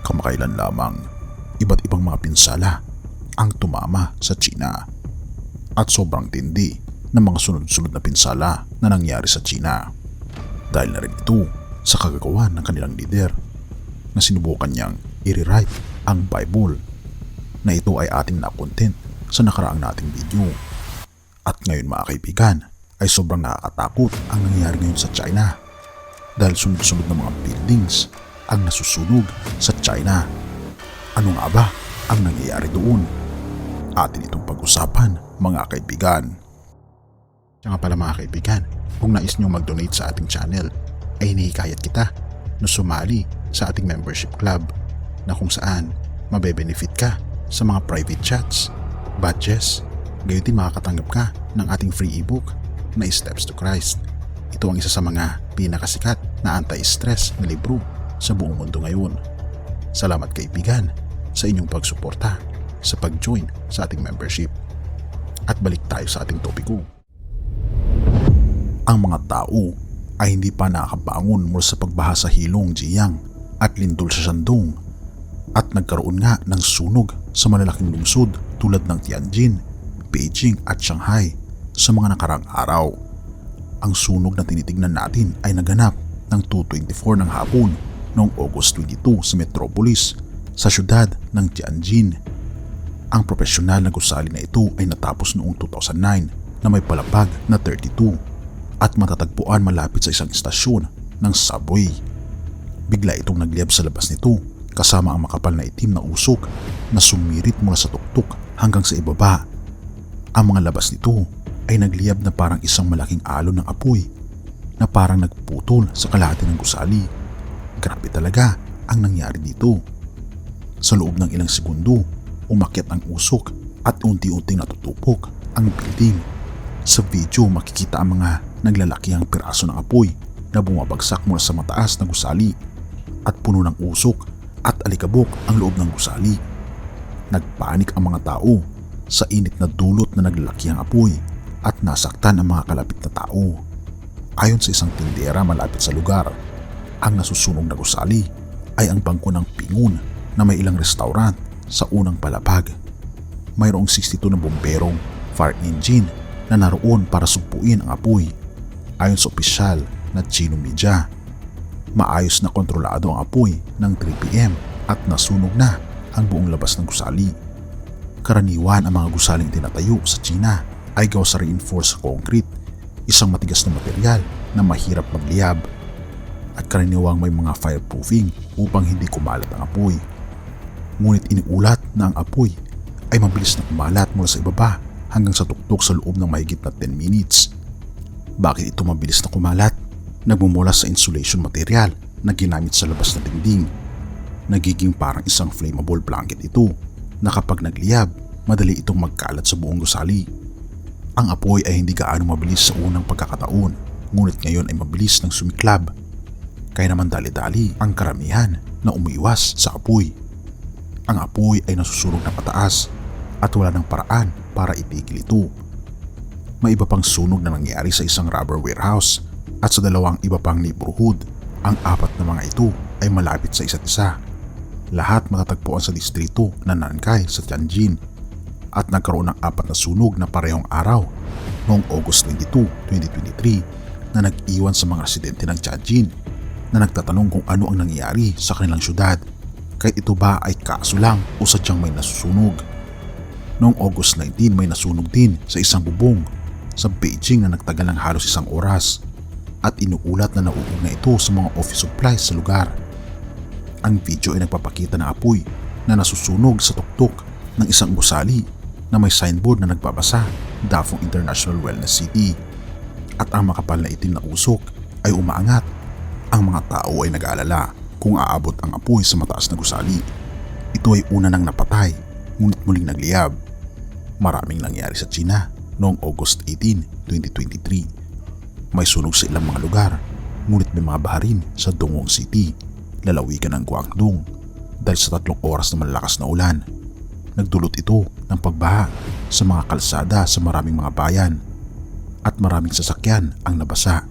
Kamakailan lamang, iba't ibang mga pinsala ang tumama sa China at sobrang tindi ng mga sunod-sunod na pinsala na nangyari sa China. Dahil na rin ito sa kagagawan ng kanilang leader na sinubukan niyang i-rewrite ang Bible na ito ay ating na-content sa nakaraang nating video. At ngayon mga kaibigan ay sobrang nakakatakot ang nangyayari ngayon sa China dahil sunod-sunod na mga buildings ang nasusunog sa China. Ano nga ba ang nangyayari doon? Atin itong pag-usapan mga kaibigan. Kaya nga pala mga kaibigan, kung nais nyo mag-donate sa ating channel ay hinihikayat kita na sumali sa ating membership club na kung saan mabe-benefit ka sa mga private chats, badges, gayon din makakatanggap ka ng ating free ebook na Steps to Christ. Ito ang isa sa mga pinakasikat na anti-stress na libro sa buong mundo ngayon. Salamat kaibigan sa inyong pagsuporta sa pag-join sa ating membership. At balik tayo sa ating topiko. Ang mga tao ay hindi pa nakakabangon mula sa pagbaha sa Hilong Jiang at lindol sa Shandong at nagkaroon nga ng sunog sa malalaking lungsod tulad ng Tianjin, Beijing at Shanghai sa mga nakarang araw. Ang sunog na tinitignan natin ay naganap ng 2:24 ng hapon noong August 22 sa Metropolis sa syudad ng Tianjin. Ang profesional na gusali na ito ay natapos noong 2009 na may palapag na 32 at matatagpuan malapit sa isang istasyon ng subway. Bigla itong nagliyab sa labas nito kasama ang makapal na itim na usok na sumirit mula sa tuktok hanggang sa ibaba. Ang mga labas nito ay nagliyab na parang isang malaking alon ng apoy na parang nagputol sa kalahati ng gusali. Grabe talaga ang nangyari dito. Sa loob ng ilang segundo, umakyat ang usok at unti-unting natutupok ang building. Sa video makikita ang mga naglalakihang piraso ng apoy na bumabagsak mula sa mataas na gusali at puno ng usok at alikabok ang loob ng gusali. Nagpanik ang mga tao sa init na dulot na naglalakihang apoy at nasaktan ang mga kalapit na tao. Ayon sa isang tindera malapit sa lugar, ang nasusunog na gusali ay ang bangko ng Pingun na may ilang restaurant sa unang palapag. Mayroong 62 na bomberong fire engine na naroon para sugpuin ang apoy. Ayon sa opisyal na Chino media, maayos na kontrolado ang apoy ng 3 PM at nasunog na ang buong labas ng gusali. Karaniwan ang mga gusaling tinatayo sa China ay gawa sa reinforced concrete, isang matigas na material na mahirap magliyab, at karaniwang may mga fireproofing upang hindi kumalat ang apoy. Ngunit iniulat na ang apoy ay mabilis na kumalat mula sa ibaba hanggang sa tuktok sa loob ng mahigit na 10 minutes. Bakit ito mabilis na kumalat? Nagmumula sa insulation material na ginamit sa labas ng dingding. Nagiging parang isang flammable blanket ito na kapag nagliyab, madali itong magkalat sa buong gusali. Ang apoy ay hindi gaano mabilis sa unang pagkakataon, ngunit ngayon ay mabilis ng sumiklab. Kaya naman dali-dali ang karamihan na umiwas sa apoy. Ang apoy ay nasusunog na pataas at wala ng paraan para itigil ito. May iba pang sunog na nangyari sa isang rubber warehouse at sa dalawang iba pang neighborhood. Ang 4 na mga ito ay malapit sa isa't isa. Lahat matatagpuan sa distrito ng Nankai sa Tianjin at nagkaroon ng 4 na sunog na parehong araw noong August 22, 2023 na nag-iwan sa mga residente ng Tianjin na nagtatanong kung ano ang nangyayari sa kanilang syudad, kahit ito ba ay kaso lang o sadyang may nasusunog. Noong August 19 may nasunog din sa isang bubong sa Beijing na nagtagal ng halos 1 oras at inuulat na nauug na ito sa mga office supplies sa lugar. Ang video ay nagpapakita ng apoy na nasusunog sa tuktok ng isang gusali na may signboard na nagbabasa Dafong International Wellness City, at ang makapal na itim na usok ay umaangat. Ang mga tao ay nag-aalala kung aabot ang apoy sa mataas na gusali. Ito ay una nang napatay, ngunit muling nagliyab. Maraming nangyari sa China noong August 18, 2023. May sunog sa ilang mga lugar, ngunit may mga baha rin sa Dongwon City, lalawigan ng Guangdong, dahil sa 3 oras na malalakas na ulan. Nagdulot ito ng pagbaha sa mga kalsada sa maraming mga bayan at maraming sasakyan ang nabasa.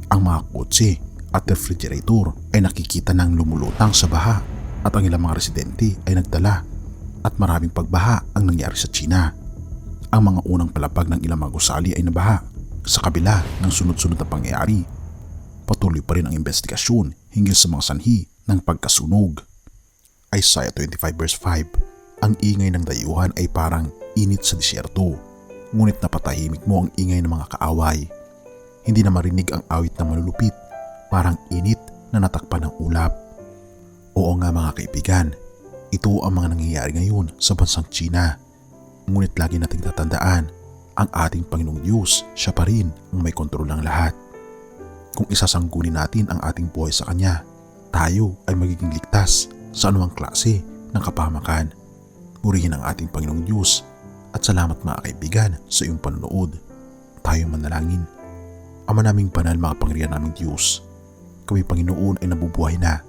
Ang mga kotse at refrigerator ay nakikita ng lumulutang sa baha at ang ilang mga residente ay nagdala at maraming pagbaha ang nangyari sa China. Ang mga unang palapag ng ilang mga gusali ay nabaha. Sa kabila ng sunod-sunod na pangyayari, patuloy pa rin ang investigasyon hinggil sa mga sanhi ng pagkasunog. Isaiah 25 verse 5, ang ingay ng dayuhan ay parang init sa disyerto, ngunit napatahimik mo ang ingay ng mga kaaway. Hindi na marinig ang awit na malulupit, parang init na natakpan ng ulap. Oo nga mga kaibigan, ito ang mga nangyayari ngayon sa bansang China. Ngunit lagi nating tatandaan, ang ating Panginoong Diyos, siya pa rin ang may kontrol ng lahat. Kung isasangguni natin ang ating buhay sa Kanya, tayo ay magiging ligtas sa anumang klase ng kapahamakan. Purihin ang ating Panginoong Diyos at salamat mga kaibigan sa iyong panonood. Tayo manalangin. Ama naming banal, makapangyarihan naming Diyos, kami Panginoon ay nabubuhay na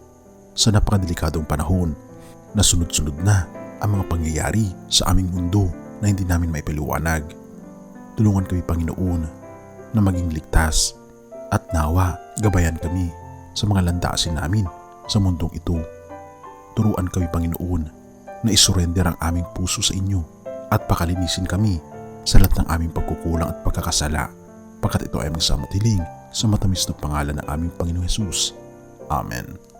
sa napakadelikadong panahon na sunod-sunod na ang mga pangyayari sa aming mundo na hindi namin maipaliwanag. Tulungan kami Panginoon na maging ligtas at nawa gabayan kami sa mga landasin namin sa mundong ito. Turuan kami Panginoon na isurrender ang aming puso sa inyo at pakalinisin kami sa lahat ng aming pagkukulang at pagkakasala, pagkat ito ay aming samot hiling sa matamis na pangalan ng aming Panginoong Hesus. Amen.